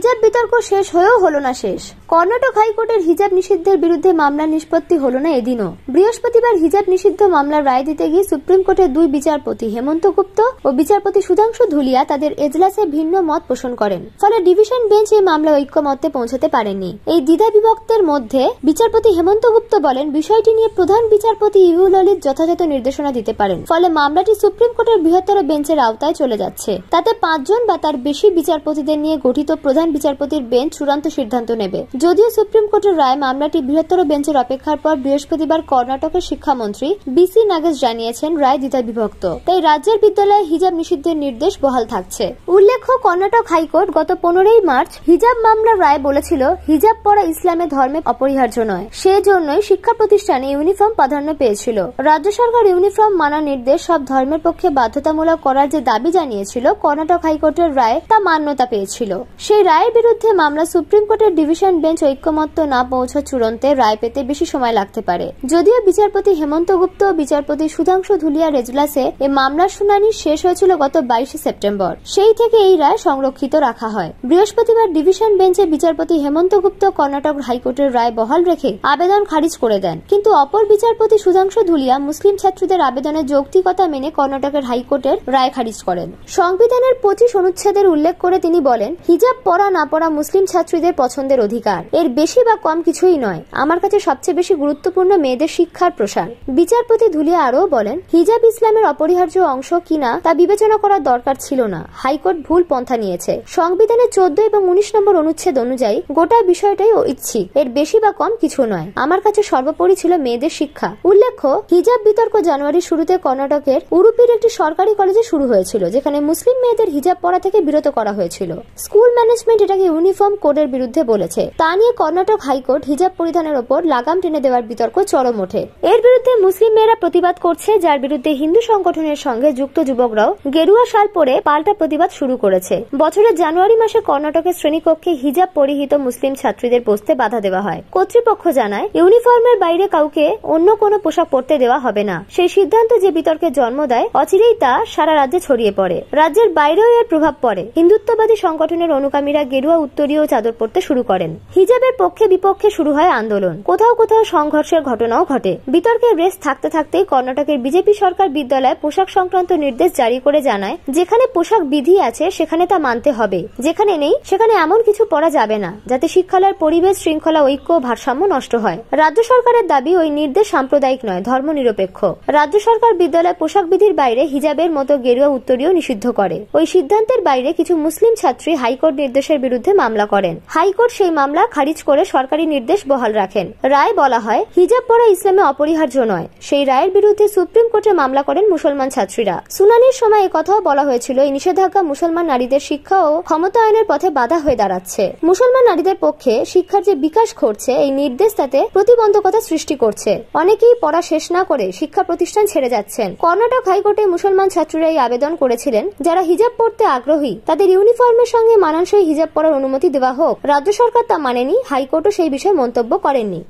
হিজাব বিতর্ক শেষ হয়েও হলো না শেষ। কর্ণাটক হাইকোর্টের হিজাব নিষিদ্ধের বিরুদ্ধে মামলার নিষ্পত্তি হলো না এদিনও। বৃহস্পতিবার হিজাব নিষিদ্ধ মামলার রায় দিতে গিয়ে সুপ্রিম কোর্টের দুই বিচারপতি হেমন্ত গুপ্ত ও বিচারপতি সুধাংশু ধুলিয়া তাদের এজলাসে ভিন্ন মত পোষণ করেন। ফলে ডিভিশন বেঞ্চ এই মামলায় ঐক্যমত্যে পৌঁছাতে পারেননি। এই দ্বিধা বিভক্তের মধ্যে বিচারপতি হেমন্ত গুপ্ত বলেন বিষয়টি নিয়ে প্রধান বিচারপতি ইউ ললিত যথাযথ নির্দেশনা দিতে পারেন। ফলে মামলাটি সুপ্রিম কোর্টের বৃহত্তর বেঞ্চের আওতায় চলে যাচ্ছে। তাতে 5 জন বা তার বেশি বিচারপতিদের নিয়ে গঠিত প্রধান বিচারপতির বেঞ্চ চূড়ান্ত সিদ্ধান্ত নেবে। যদিও সুপ্রিম কোর্টের রায় মামলাটি বৃহত্তর বেঞ্চের অপেক্ষার পর বৃহস্পতিবার কর্ণাটকের শিক্ষামন্ত্রী বিসি নাগেশ জানিয়েছেন রায় দ্বিধা বিভক্ত, তাই রাজ্যের বিদ্যালয়ে হিজাব নিষিদ্ধের নির্দেশ বহাল থাকছে। উল্লেখ্য, কর্ণাটক হাইকোর্ট গত 15ই মার্চ হিজাব মামলার রায় বলেছিল হিজাব পরা ইসলামে ধর্মে অপরিহার্য নয়, সেজন্যই শিক্ষা প্রতিষ্ঠানে ইউনিফর্ম প্রাধান্য পেয়েছিল। রাজ্য সরকার ইউনিফর্ম মানার নির্দেশ সব ধর্মের পক্ষে বাধ্যতামূলক করার যে দাবি জানিয়েছিল কর্ণাটক হাইকোর্টের রায় তা মান্যতা পেয়েছিল। সেই রায়ের বিরুদ্ধে মামলা সুপ্রিম কোর্টের ডিভিশন বেঞ্চ ঐক্যমত্য না পৌঁছা চূড়ান্তে রায় পেতে বেশি সময় লাগতে পারে। যদিও বিচারপতি হেমন্ত গুপ্ত ও বিচারপতি সুধাংশু ধুলিয়ার এজলাসে এই মামলার শুনানি শেষ হয়েছিল গত 22 সেপ্টেম্বর, সেই থেকে এই রায় সংরক্ষিত রাখা হয়। বৃহস্পতিবার ডিভিশন বেঞ্চে বিচারপতি হেমন্ত গুপ্ত কর্ণাটক হাইকোর্টের রায় বহাল রেখে আবেদন খারিজ করে দেন, কিন্তু অপর বিচারপতি সুধাংশু ধুলিয়া মুসলিম ছাত্রীদের আবেদনের যৌক্তিকতা মেনে কর্ণাটকের হাইকোর্টের রায় খারিজ করেন। সংবিধানের 25 অনুচ্ছেদের উল্লেখ করে তিনি বলেন হিজাব পরা না পরা মুসলিম ছাত্রীদের পছন্দের অধিকার, এর বেশি বা কম কিছুই নয়। আমার কাছে সবচেয়ে বেশি গুরুত্বপূর্ণ মেয়েদের শিক্ষার প্রসার। বিচারপতি ধুলিয়া আরও বলেন হিজাব ইসলামের অপরিহার্য অংশ কিনা তা বিবেচনা করার দরকার ছিল না, হাইকোর্ট ভুল পন্থা নিয়েছে। সংবিধানের 14 এবং 19 নম্বর অনুচ্ছেদ অনুযায়ী গোটা বিষয়টাই ঐচ্ছিক, এর বেশি বা কম কিছু নয়। আমার কাছে সর্বোপরি ছিল মেয়েদের শিক্ষা। উল্লেখ্য, হিজাব বিতর্ক জানুয়ারির শুরুতে কর্ণাটকের উডুপির একটি সরকারি কলেজে শুরু হয়েছিল, যেখানে মুসলিম মেয়েদের হিজাব পরা থেকে বিরত করা হয়েছিল। স্কুল ম্যানেজমেন্ট এটাকে ইউনিফর্ম কোডের বিরুদ্ধে বলেছে। তা নিয়ে কর্ণাটক হাইকোর্ট হিজাব পরিধানের ওপর লাগাম টেনে দেওয়ার বিতর্ক চরম ওঠে। এর বিরুদ্ধে মুসলিম মেয়েরা প্রতিবাদ করছে, যার বিরুদ্ধে হিন্দু সংগঠনের সঙ্গে যুক্ত যুবকরাও গেরুয়া শাল পরে পাল্টা প্রতিবাদ শুরু করেছে। বছরের জানুয়ারি মাসে কর্ণাটকের শ্রেণীকক্ষে হিজাব পরিহিত মুসলিম ছাত্রীদের বসতে বাধা দেওয়া হয়। কর্তৃপক্ষ জানায় ইউনিফর্মের বাইরে কাউকে অন্য কোনো পোশাক পরতে দেওয়া হবে না। সেই সিদ্ধান্ত যে বিতর্কের জন্ম দেয়, অচিরেই তা সারা রাজ্যে ছড়িয়ে পড়ে। রাজ্যের বাইরেও এর প্রভাব পড়ে। হিন্দুত্ববাদী সংগঠনের অনুগামীরা গেরুয়া উত্তরীয় চাদর পরতে শুরু করেন। হিজাবের পক্ষে বিপক্ষে শুরু হয় আন্দোলন। কোথাও কোথাও সংঘর্ষের ঘটনাও ঘটে। বিতর্কের রেস থাকতে থাকতেই কর্ণাটকের বিজেপি সরকার বিদ্যালয়ে পোশাক সংক্রান্ত নির্দেশ জারি করে জানায় যেখানে পোশাক বিধি আছে সেখানে তা মানতে হবে, যেখানে নেই সেখানে এমন কিছু পরা যাবে না যাতে শিক্ষালয়ের পরিবেশ, শৃঙ্খলা, ঐক্য ও ভারসাম্য নষ্ট হয়। রাজ্য সরকারের দাবি ওই নির্দেশ সাম্প্রদায়িক নয়, ধর্মনিরপেক্ষ। রাজ্য সরকার বিদ্যালয়ে পোশাক বিধির বাইরে হিজাবের মতো গেরুয়া উত্তরীয় নিষিদ্ধ করে। ওই সিদ্ধান্তের বাইরে কিছু মুসলিম ছাত্রী হাইকোর্ট নির্দেশের বিরুদ্ধে মামলা করেন। হাইকোর্ট সেই মামলা খারিজ করে সরকারি নির্দেশ বহাল রাখেন। রায় বলা হয় হিজাব পরা ইসলামে অপরিহার্য নয়। সেই রায়ের বিরুদ্ধে সুপ্রিম কোর্টে মামলা করেন মুসলমান ছাত্রীরা। শুনানির সময় একথাও বলা হয়েছিল এই নিষেধাজ্ঞা মুসলমান নারীদের শিক্ষা ও ক্ষমতায়নের পথে বাধা হয়ে দাঁড়াচ্ছে। মুসলমান নারীদের পক্ষে শিক্ষার যে বিকাশ ঘটছে, এই নির্দেশ তাতে প্রতিবন্ধকতা সৃষ্টি করছে। অনেকেই পড়া শেষ না করে শিক্ষা প্রতিষ্ঠান ছেড়ে যাচ্ছেন। কর্ণাটক হাইকোর্টে মুসলমান ছাত্রীরা এই আবেদন করেছিলেন যারা হিজাব পরতে আগ্রহী তাদের ইউনিফর্মের সঙ্গে মানানসই হিজাব পরার অনুমতি দেওয়া হোক। রাজ্য সরকার তা মানেনি, হাইকোর্টও সেই বিষয়ে মন্তব্য করেননি।